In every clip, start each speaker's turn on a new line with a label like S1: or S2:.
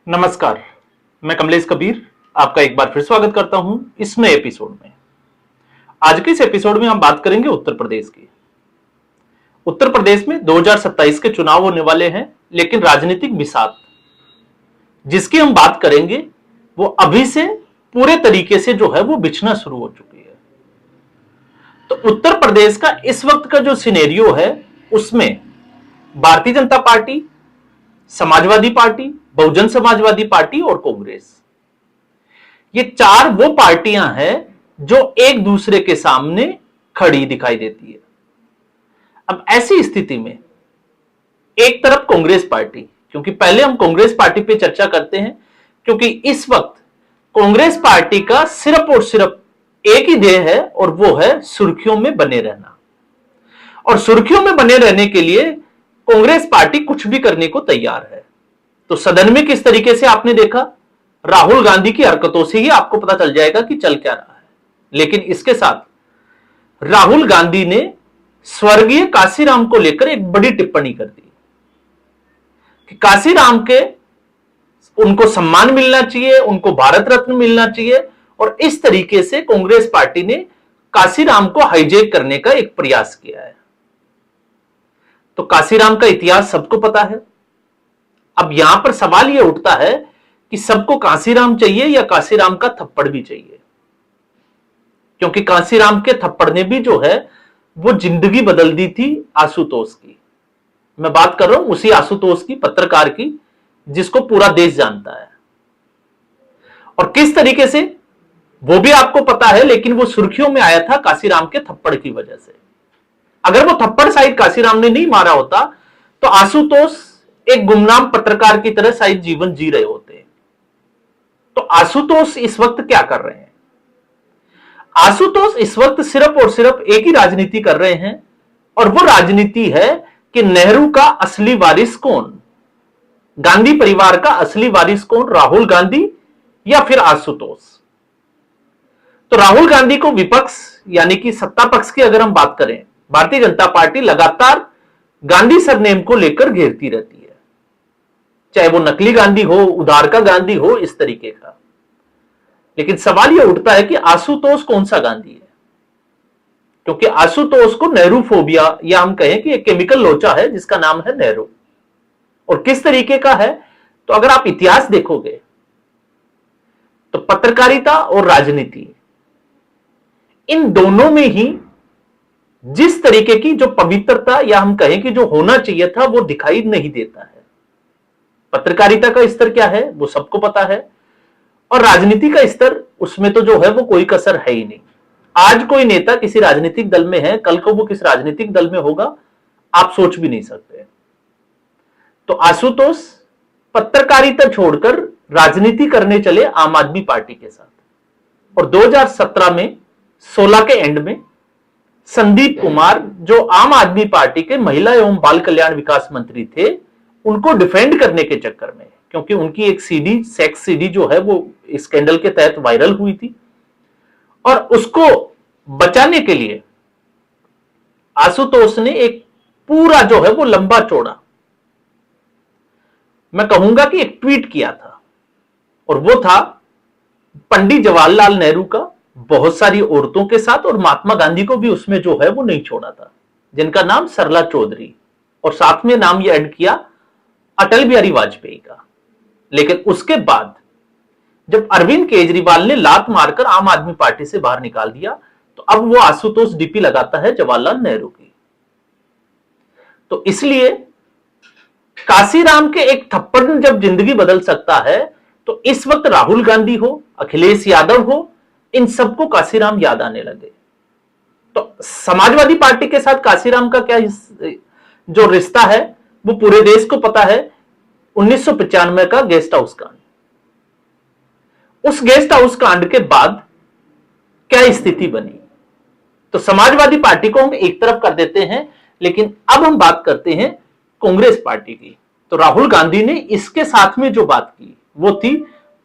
S1: नमस्कार, मैं कमलेश कबीर आपका एक बार फिर स्वागत करता हूं इस नए एपिसोड में। आज के इस एपिसोड में हम बात करेंगे उत्तर प्रदेश की। उत्तर प्रदेश में 2027 के चुनाव होने वाले हैं, लेकिन राजनीतिक बिसात जिसकी हम बात करेंगे वो अभी से पूरे तरीके से जो है वो बिछना शुरू हो चुकी है। तो उत्तर प्रदेश का इस वक्त का जो सिनेरियो है उसमें Bharatiya Janata party, Samajwadi party, Bahujan Samajwadi party और कांग्रेस, ये चार वो पार्टियां हैं जो एक दूसरे के सामने खड़ी दिखाई देती है। अब ऐसी स्थिति में एक तरफ कांग्रेस पार्टी, क्योंकि पहले हम कांग्रेस पार्टी पे चर्चा करते हैं, क्योंकि इस वक्त कांग्रेस पार्टी का सिर्फ और सिर्फ एक ही ध्येय है और वो है सुर्खियों में बने रहना। और सुर्खियों में बने रहने के लिए कांग्रेस पार्टी कुछ भी करने को तैयार है। तो सदन में किस तरीके से आपने देखा, राहुल गांधी की हरकतों से ही आपको पता चल जाएगा कि चल क्या रहा है। लेकिन इसके साथ राहुल गांधी ने स्वर्गीय काशीराम को लेकर एक बड़ी टिप्पणी कर दी कि काशीराम के उनको सम्मान मिलना चाहिए, उनको भारत रत्न मिलना चाहिए। और इस तरीके से कांग्रेस पार्टी ने काशीराम को हाईजैक करने का एक प्रयास किया है। तो काशीराम का इतिहास सबको पता है। अब यहां पर सवाल यह उठता है कि सबको काशीराम चाहिए या काशीराम का थप्पड़ भी चाहिए, क्योंकि काशीराम के थप्पड़ ने भी जो है वो जिंदगी बदल दी थी आशुतोष की। मैं बात कर रहा हूं उसी आशुतोष की, पत्रकार की, जिसको पूरा देश जानता है। और किस तरीके से वो भी आपको पता है, लेकिन वो सुर्खियों में आया था काशीराम के थप्पड़ की वजह से। अगर वो थप्पड़ शायद काशीराम ने नहीं मारा होता तो आशुतोष एक गुमनाम पत्रकार की तरह शायद जीवन जी रहे होते। तो आशुतोष इस वक्त क्या कर रहे हैं? आशुतोष इस वक्त सिर्फ और सिर्फ एक ही राजनीति कर रहे हैं, और वो राजनीति है कि नेहरू का असली वारिस कौन, गांधी परिवार का असली वारिस कौन, राहुल गांधी या फिर आशुतोष। तो राहुल गांधी को विपक्ष यानी कि सत्ता पक्ष की अगर हम बात करें, भारतीय जनता पार्टी लगातार गांधी सरनेम को लेकर घेरती रहती है, चाहे वो नकली गांधी हो, उधार का गांधी हो, इस तरीके का। लेकिन सवाल यह उठता है कि आशुतोष कौन सा गांधी है, क्योंकि आशुतोष को नेहरू फोबिया या हम कहें कि एक केमिकल लोचा है जिसका नाम है नेहरू। और किस तरीके का है, तो अगर आप इतिहास देखोगे तो पत्रकारिता और राजनीति, इन दोनों में ही जिस तरीके की जो पवित्रता या हम कहें कि जो होना चाहिए था वो दिखाई नहीं देता है। पत्रकारिता का स्तर क्या है वो सबको पता है, और राजनीति का स्तर उसमें तो जो है वो कोई कसर है ही नहीं। आज कोई नेता किसी राजनीतिक दल में है, कल को वो किस राजनीतिक दल में होगा आप सोच भी नहीं सकते। तो आशुतोष पत्रकारिता छोड़कर राजनीति करने चले आम आदमी पार्टी के साथ, और 2017 में 16 के एंड में संदीप कुमार, जो आम आदमी पार्टी के महिला एवं बाल कल्याण विकास मंत्री थे, उनको डिफेंड करने के चक्कर में, क्योंकि उनकी एक सीडी, सेक्स सीडी जो है वो स्कैंडल के तहत वायरल हुई थी, और उसको बचाने के लिए आशुतोष ने एक पूरा जो है वो लंबा चौड़ा, मैं कहूंगा कि एक ट्वीट किया था, और वो था पंडित जवाहरलाल नेहरू का बहुत सारी औरतों के साथ, और महात्मा गांधी को भी उसमें जो है वो नहीं छोड़ा था, जिनका नाम सरला चौधरी, और साथ में नाम ये ऐड किया अटल बिहारी वाजपेयी का। लेकिन उसके बाद जब अरविंद केजरीवाल ने लात मारकर आम आदमी पार्टी से बाहर निकाल दिया, तो अब वो आशुतोष डीपी लगाता है जवाहरलाल नेहरू की। तो इसलिए काशीराम के एक थप्पड़ जब जिंदगी बदल सकता है, तो इस वक्त राहुल गांधी हो, अखिलेश यादव हो, इन सबको काशीराम याद आने लगे। तो समाजवादी पार्टी के साथ काशीराम का क्या जो रिश्ता है वो पूरे देश को पता है। 1995 का गेस्ट हाउस कांड, उस गेस्ट हाउस कांड के बाद क्या स्थिति बनी, तो समाजवादी पार्टी को हम एक तरफ कर देते हैं, लेकिन अब हम बात करते हैं कांग्रेस पार्टी की। तो राहुल गांधी ने इसके साथ में जो बात की वो थी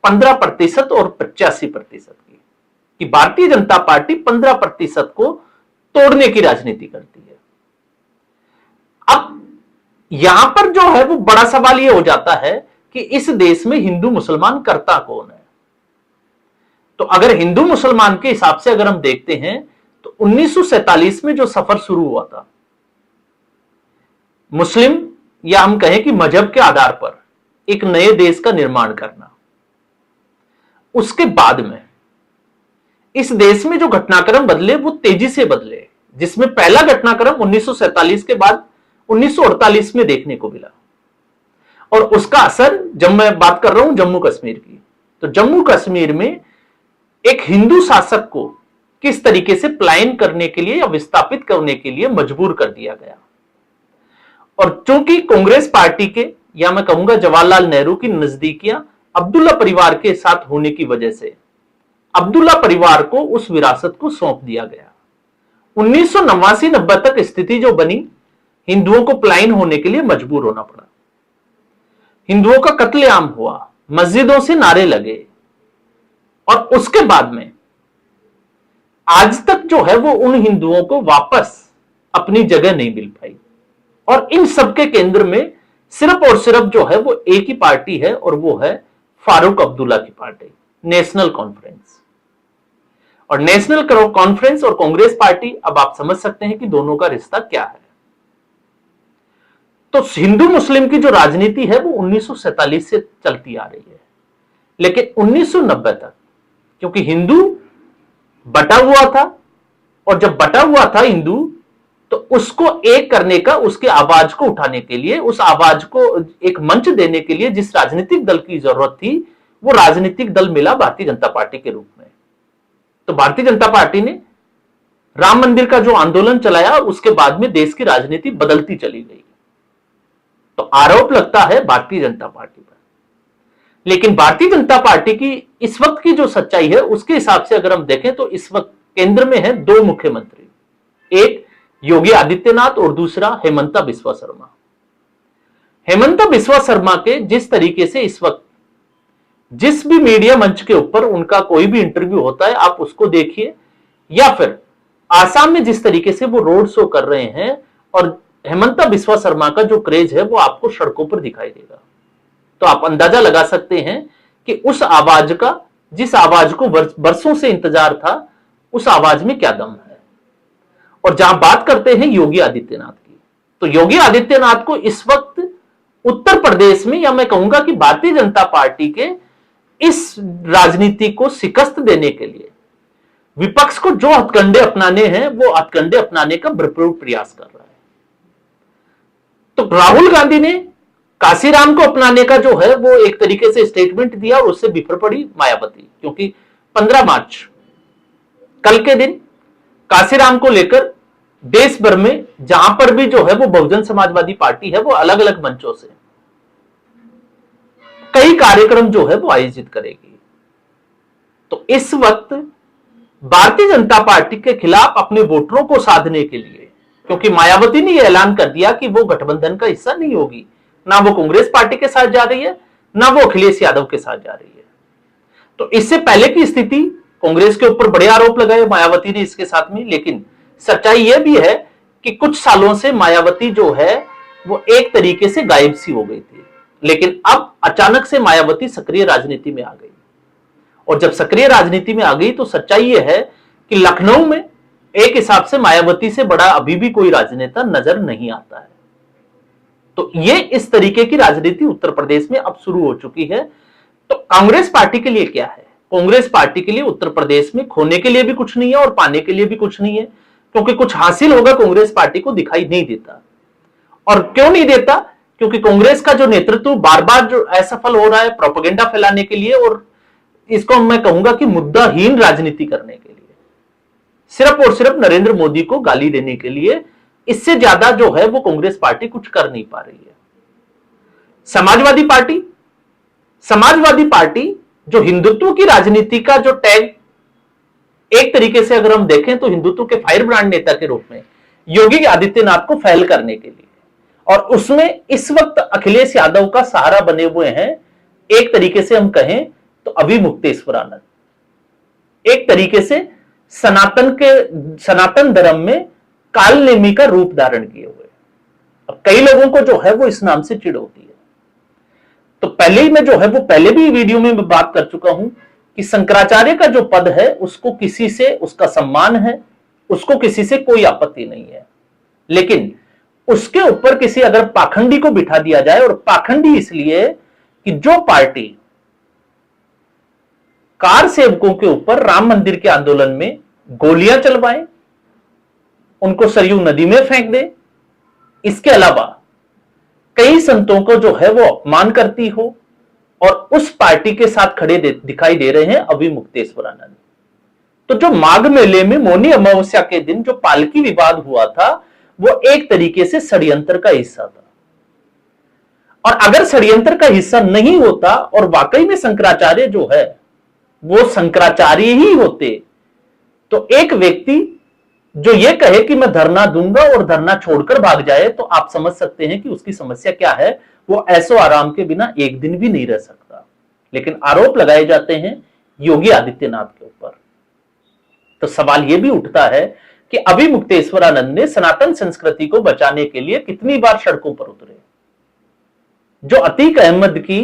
S1: 15% और 85% की, कि भारतीय जनता पार्टी 15% को तोड़ने की राजनीति करती है। अब यहां पर जो है वो बड़ा सवाल ये हो जाता है कि इस देश में हिंदू मुसलमान करता कौन है। तो अगर हिंदू मुसलमान के हिसाब से अगर हम देखते हैं तो 1947 में जो सफर शुरू हुआ था, मुस्लिम या हम कहें कि मजहब के आधार पर एक नए देश का निर्माण करना, उसके बाद में इस देश में जो घटनाक्रम बदले वो तेजी से बदले, जिसमें पहला घटनाक्रम 1947 के बाद 1948 में देखने को मिला। और उसका असर, जब मैं बात कर रहा हूं जम्मू कश्मीर की, तो जम्मू कश्मीर में एक हिंदू शासक को किस तरीके से पलायन करने के लिए या विस्थापित करने के लिए मजबूर कर दिया गया। और चूंकि कांग्रेस पार्टी के, या मैं कहूंगा जवाहरलाल नेहरू की नजदीकियां अब्दुल्ला परिवार के साथ होने की वजह से अब्दुल्ला परिवार को उस विरासत को सौंप दिया गया। 1989-90 तक स्थिति जो बनी, हिंदुओं को पलायन होने के लिए मजबूर होना पड़ा, हिंदुओं का कत्लेआम हुआ, मस्जिदों से नारे लगे, और उसके बाद में आज तक जो है वो उन हिंदुओं को वापस अपनी जगह नहीं मिल पाई। और इन सबके केंद्र में सिर्फ और सिर्फ जो है वो एक ही पार्टी है, और वो है फारूक अब्दुल्ला की पार्टी, नेशनल कॉन्फ्रेंस। और नेशनल कॉन्फ्रेंस और कांग्रेस पार्टी, अब आप समझ सकते हैं कि दोनों का रिश्ता क्या है। तो हिंदू मुस्लिम की जो राजनीति है वो 1947 से चलती आ रही है, लेकिन 1990 तक क्योंकि हिंदू बटा हुआ था, और जब बटा हुआ था हिंदू, तो उसको एक करने का, उसके आवाज को उठाने के लिए, उस आवाज को एक मंच देने के लिए जिस राजनीतिक दल की जरूरत थी, वो राजनीतिक दल मिला भारतीय जनता पार्टी के रूप में। तो भारतीय जनता पार्टी ने राम मंदिर का जो आंदोलन चलाया, उसके बाद में देश की राजनीति बदलती चली गई। तो आरोप लगता है भारतीय जनता पार्टी पर, लेकिन भारतीय जनता पार्टी की इस वक्त की जो सच्चाई है उसके हिसाब से अगर हम देखें तो इस वक्त केंद्र में है दो मुख्यमंत्री, एक योगी आदित्यनाथ और दूसरा हेमंता बिस्वा शर्मा। हेमंता बिस्वा शर्मा के जिस तरीके से इस वक्त जिस भी मीडिया मंच के ऊपर उनका कोई भी इंटरव्यू होता है, आप उसको देखिए, या फिर आसाम में जिस तरीके से वो रोड शो कर रहे हैं, और हेमंता बिस्वा शर्मा का जो क्रेज है वो आपको सड़कों पर दिखाई देगा। तो आप अंदाजा लगा सकते हैं कि उस आवाज का, जिस आवाज को बरसों से इंतजार था, उस आवाज में क्या दम है। और जहां बात करते हैं योगी आदित्यनाथ की, तो योगी आदित्यनाथ को इस वक्त उत्तर प्रदेश में, या मैं कहूंगा कि भारतीय जनता पार्टी के इस राजनीति को शिकस्त देने के लिए विपक्ष को जो हथकंडे अपनाने हैं, वो हथकंडे अपनाने का भरपूर प्रयास कर रहा है। तो राहुल गांधी ने काशीराम को अपनाने का जो है वो एक तरीके से स्टेटमेंट दिया, और उससे बिफर पड़ी मायावती, क्योंकि 15 मार्च कल के दिन काशीराम को लेकर देश भर में जहां पर भी जो है वो बहुजन समाजवादी पार्टी है, वो अलग अलग मंचों से कई कार्यक्रम जो है वो आयोजित करेगी। तो इस वक्त भारतीय जनता पार्टी के खिलाफ अपने वोटरों को साधने के लिए, क्योंकि मायावती ने यह ऐलान कर दिया कि वो गठबंधन का हिस्सा नहीं होगी, ना वो कांग्रेस पार्टी के साथ जा रही है, ना वो अखिलेश यादव के साथ जा रही है। तो इससे पहले की स्थिति, कांग्रेस के ऊपर बड़े आरोप लगाए मायावती ने इसके साथ में, लेकिन सच्चाई यह भी है कि कुछ सालों से मायावती जो है वो एक तरीके से गायब सी हो गई थी, लेकिन अब अचानक से मायावती सक्रिय राजनीति में आ गई। और जब सक्रिय राजनीति में आ गई तो सच्चाई यह है कि लखनऊ में एक हिसाब से मायावती से बड़ा अभी भी कोई राजनेता नजर नहीं आता है। तो ये इस तरीके की राजनीति उत्तर प्रदेश में अब शुरू हो चुकी है। तो कांग्रेस पार्टी के लिए क्या है? कांग्रेस पार्टी के लिए उत्तर प्रदेश में खोने के लिए भी कुछ नहीं है और पाने के लिए भी कुछ नहीं है, क्योंकि कुछ हासिल होगा कांग्रेस पार्टी को दिखाई नहीं देता। और क्यों नहीं देता? क्योंकि कांग्रेस का जो नेतृत्व बार बार जो असफल हो रहा है प्रोपेगेंडा फैलाने के लिए, और इसको मैं कहूंगा कि मुद्दाहीन राजनीति करने के लिए, सिर्फ और सिर्फ नरेंद्र मोदी को गाली देने के लिए। इससे ज्यादा जो है वो कांग्रेस पार्टी कुछ कर नहीं पा रही है। समाजवादी पार्टी जो हिंदुत्व की राजनीति का जो टैग, एक तरीके से अगर हम देखें तो हिंदुत्व के फायर ब्रांड नेता के रूप में योगी आदित्यनाथ को फैल करने के लिए, और उसमें इस वक्त अखिलेश यादव का सहारा बने हुए हैं। एक तरीके से हम कहें तो अभिमुक्तेश्वर आनंद, एक तरीके से सनातन धर्म में काल नेमी का रूप धारण किए हुए। अब कई लोगों को जो है वो इस नाम से चिढ़ होती है। तो पहले ही मैं जो है वो पहले भी वीडियो में मैं बात कर चुका हूं कि शंकराचार्य का जो पद है उसको किसी से उसका सम्मान है, उसको किसी से कोई आपत्ति नहीं है, लेकिन उसके ऊपर किसी अगर पाखंडी को बिठा दिया जाए, और पाखंडी इसलिए कि जो पार्टी कार सेवकों के ऊपर राम मंदिर के आंदोलन में गोलियां चलवाए, उनको सरयू नदी में फेंक दे, इसके अलावा कई संतों को जो है वो अपमान करती हो, और उस पार्टी के साथ खड़े दिखाई दे रहे हैं अभिमुक्तेश्वरानंद। तो जो माघ मेले में मौनी अमावस्या के दिन जो पालकी विवाद हुआ था वो एक तरीके से षड्यंत्र का हिस्सा था, और अगर षड्यंत्र का हिस्सा नहीं होता और वाकई में शंकराचार्य जो है वो शंकराचार्य ही होते, तो एक व्यक्ति जो ये कहे कि मैं धरना दूंगा और धरना छोड़कर भाग जाए, तो आप समझ सकते हैं कि उसकी समस्या क्या है। वो ऐसो आराम के बिना एक दिन भी नहीं रह सकता। लेकिन आरोप लगाए जाते हैं योगी आदित्यनाथ के ऊपर। तो सवाल यह भी उठता है कि अभिमुक्तेश्वरानंद ने सनातन संस्कृति को बचाने के लिए कितनी बार सड़कों पर उतरे। जो अतीक अहमद की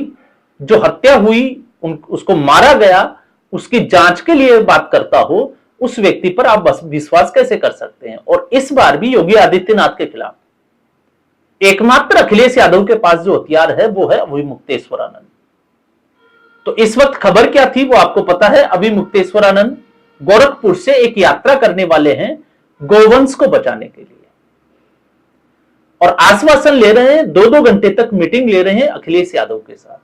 S1: जो हत्या हुई, उसको मारा गया, उसकी जांच के लिए बात करता हो, उस व्यक्ति पर आप बस विश्वास कैसे कर सकते हैं। और इस बार भी योगी आदित्यनाथ के खिलाफ एकमात्र अखिलेश यादव के पास जो हथियार है वो है अभिमुक्तेश्वरानंद। तो इस वक्त खबर क्या थी वो आपको पता है। अभिमुक्तेश्वरानंद गोरखपुर से एक यात्रा करने वाले हैं गोवंश को बचाने के लिए, और आश्वासन ले रहे हैं, 2-2 घंटे तक मीटिंग ले रहे हैं अखिलेश यादव के साथ।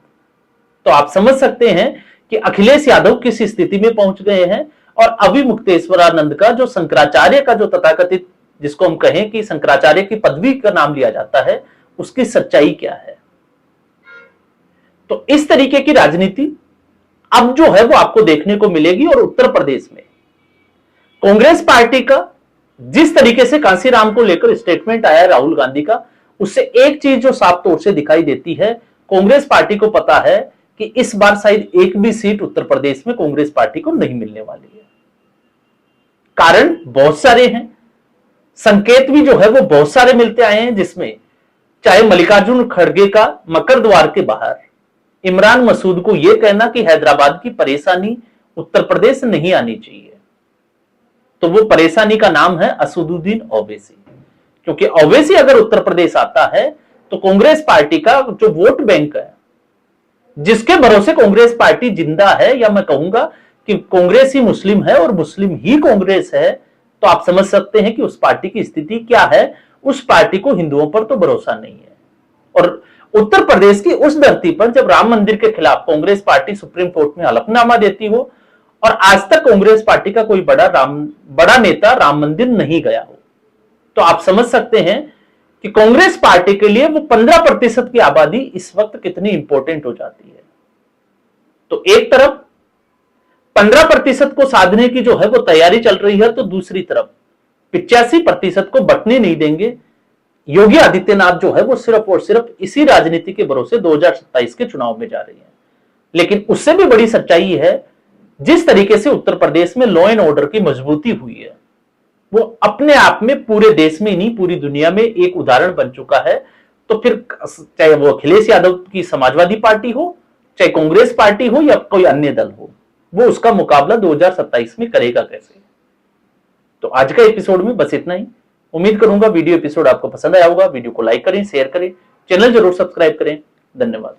S1: तो आप समझ सकते हैं कि अखिलेश यादव किस स्थिति में पहुंच गए हैं, और अभिमुक्तेश्वरानंद का जो शंकराचार्य का जो तथाकथित, जिसको हम कहें कि शंकराचार्य की पदवी का नाम लिया जाता है, उसकी सच्चाई क्या है। तो इस तरीके की राजनीति अब जो है वो आपको देखने को मिलेगी। और उत्तर प्रदेश में कांग्रेस पार्टी का जिस तरीके से कांसीराम को लेकर स्टेटमेंट आया राहुल गांधी का, उससे एक चीज जो साफ तौर से दिखाई देती है, कांग्रेस पार्टी को पता है कि इस बार शायद एक भी सीट उत्तर प्रदेश में कांग्रेस पार्टी को नहीं मिलने वाली है। कारण बहुत सारे हैं, संकेत भी जो है वो बहुत सारे मिलते आए हैं, जिसमें चाहे मल्लिकार्जुन खड़गे का मकर द्वार के बाहर इमरान मसूद को यह कहना कि हैदराबाद की परेशानी उत्तर प्रदेश नहीं आनी चाहिए, तो वो परेशानी का नाम है असदुद्दीन ओवैसी। क्योंकि ओवैसी अगर उत्तर प्रदेश आता है तो कांग्रेस पार्टी का जो वोट बैंक है, जिसके भरोसे कांग्रेस पार्टी जिंदा है, या मैं कहूंगा कि कांग्रेस ही मुस्लिम है और मुस्लिम ही कांग्रेस है, तो आप समझ सकते हैं कि उस पार्टी की स्थिति क्या है। उस पार्टी को हिंदुओं पर तो भरोसा नहीं है। और उत्तर प्रदेश की उस धरती पर जब राम मंदिर के खिलाफ कांग्रेस पार्टी सुप्रीम कोर्ट में हलफनामा देती हो, और आज तक कांग्रेस पार्टी का कोई बड़ा नेता राम मंदिर नहीं गया हो, तो आप समझ सकते हैं कि कांग्रेस पार्टी के लिए वो 15% की आबादी इस वक्त कितनी इंपॉर्टेंट हो जाती है। तो एक तरफ 15% को साधने की जो है वो तैयारी चल रही है, तो दूसरी तरफ 85% को बटने नहीं देंगे योगी आदित्यनाथ जो है वो सिर्फ और सिर्फ इसी राजनीति के भरोसे 2027 के चुनाव में जा रही है। लेकिन उससे भी बड़ी सच्चाई है, जिस तरीके से उत्तर प्रदेश में लॉ एंड ऑर्डर की मजबूती हुई है, वो अपने आप में पूरे देश में नहीं पूरी दुनिया में एक उदाहरण बन चुका है। तो फिर चाहे वो अखिलेश यादव की समाजवादी पार्टी हो, चाहे कांग्रेस पार्टी हो, या कोई अन्य दल हो, वो उसका मुकाबला 2027 में करेगा कैसे। तो आज का एपिसोड में बस इतना ही। उम्मीद करूंगा वीडियो एपिसोड आपको पसंद आया होगा। वीडियो को लाइक करें, शेयर करें, चैनल जरूर सब्सक्राइब करें। धन्यवाद।